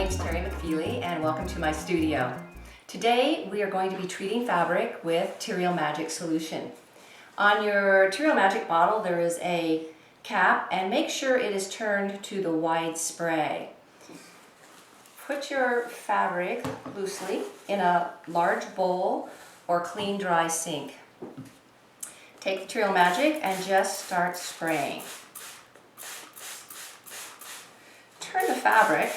name's Terry and welcome to my studio. Today we are going to be treating fabric with Terial Magic solution. On your Terial Magic bottle there is a cap, and make sure it is turned to the wide spray. Put your fabric loosely in a large bowl or clean dry sink. Take the Terial Magic and just start spraying. Turn the fabric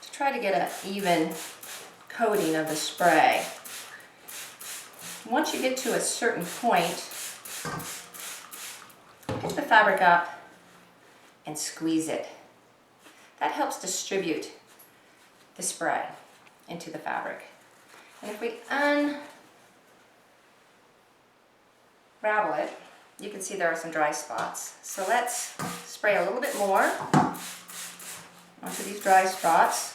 to try to get an even coating of the spray. Once you get to a certain point, pick the fabric up and squeeze it. That helps distribute the spray into the fabric. And if we unravel it, you can see there are some dry spots. So let's spray a little bit more onto these dry spots.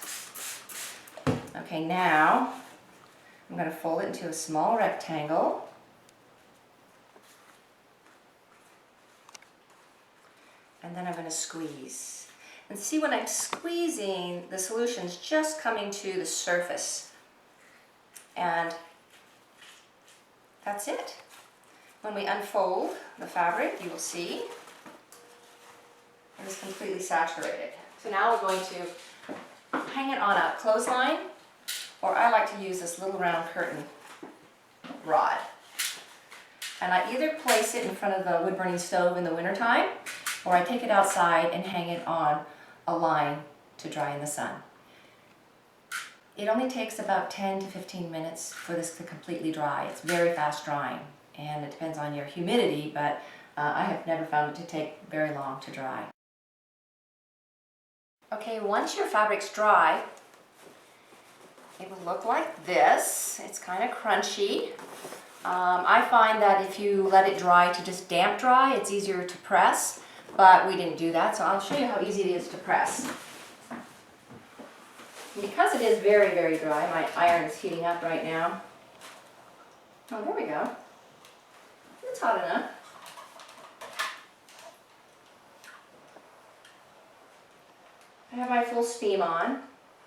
Okay, now I'm going to fold it into a small rectangle. And then I'm going to squeeze. And see, when I'm squeezing, the solution's just coming to the surface. And that's it. When we unfold the fabric, you will see it is completely saturated. So now we're going to hang it on a clothesline, or I like to use this little round curtain rod. And I either place it in front of the wood-burning stove in the wintertime, or I take it outside and hang it on a line to dry in the sun. It only takes about 10 to 15 minutes for this to completely dry. It's very fast drying, and it depends on your humidity, but I have never found it to take very long to dry. Okay, once your fabric's dry, it will look like this. It's kind of crunchy. I find that if you let it dry to just damp dry, it's easier to press, but we didn't do that, so I'll show you how easy it is to press. And because it is very, very dry, my iron is heating up right now. Oh, there we go. It's hot enough. I have my full steam on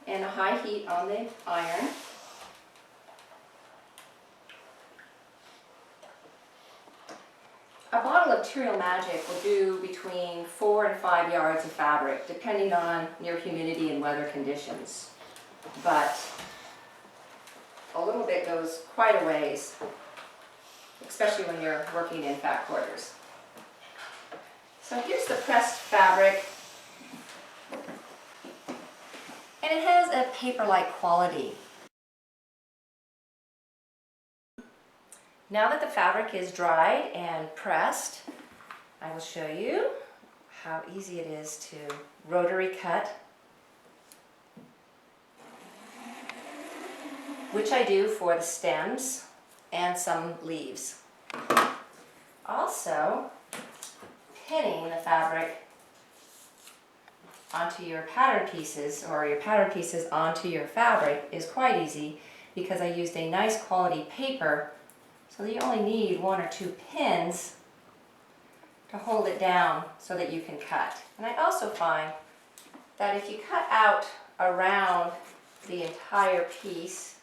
and a high heat on the iron. A bottle of Terial Magic will do between 4 and 5 yards of fabric, depending on your humidity and weather conditions. But a little bit goes quite a ways, especially when you're working in fat quarters. So here's the pressed fabric. And it has a paper-like quality. Now that the fabric is dried and pressed, I will show you how easy it is to rotary cut, which I do for the stems and some leaves. Also, pinning the fabric onto your pattern pieces, or your pattern pieces onto your fabric, is quite easy because I used a nice quality paper, so that you only need 1 or 2 pins to hold it down so that you can cut. And I also find that if you cut out around the entire piece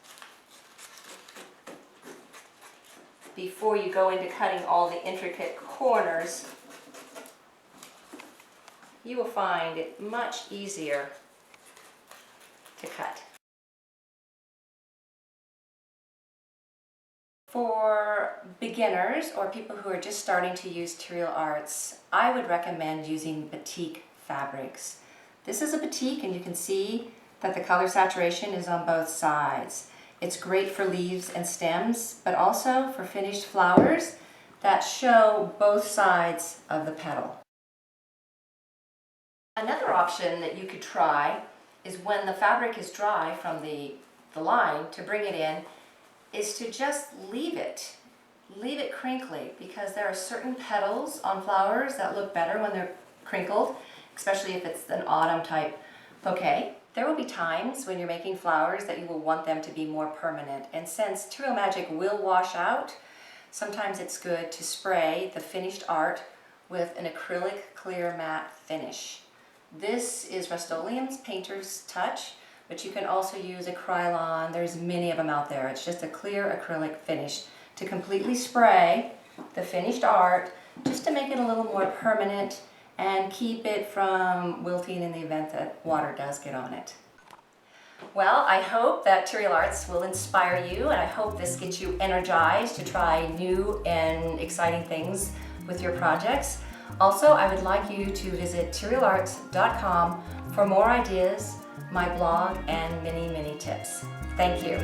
before you go into cutting all the intricate corners, you will find it much easier to cut. For beginners or people who are just starting to use Terial Arts, I would recommend using batik fabrics. This is a batik, and you can see that the color saturation is on both sides. It's great for leaves and stems, but also for finished flowers that show both sides of the petal. Another option that you could try is, when the fabric is dry from the line, to bring it in, is to just leave it crinkly, because there are certain petals on flowers that look better when they're crinkled, especially if it's an autumn type bouquet. There will be times when you're making flowers that you will want them to be more permanent, and since Terial Magic will wash out, sometimes it's good to spray the finished art with an acrylic clear matte finish. This is Rust-Oleum's Painter's Touch, but you can also use a Krylon. There's many of them out there. It's just a clear acrylic finish to completely spray the finished art, just to make it a little more permanent and keep it from wilting in the event that water does get on it. Well, I hope that Terial Arts will inspire you, and I hope this gets you energized to try new and exciting things with your projects. Also, I would like you to visit terialarts.com for more ideas, my blog, and many, many tips. Thank you.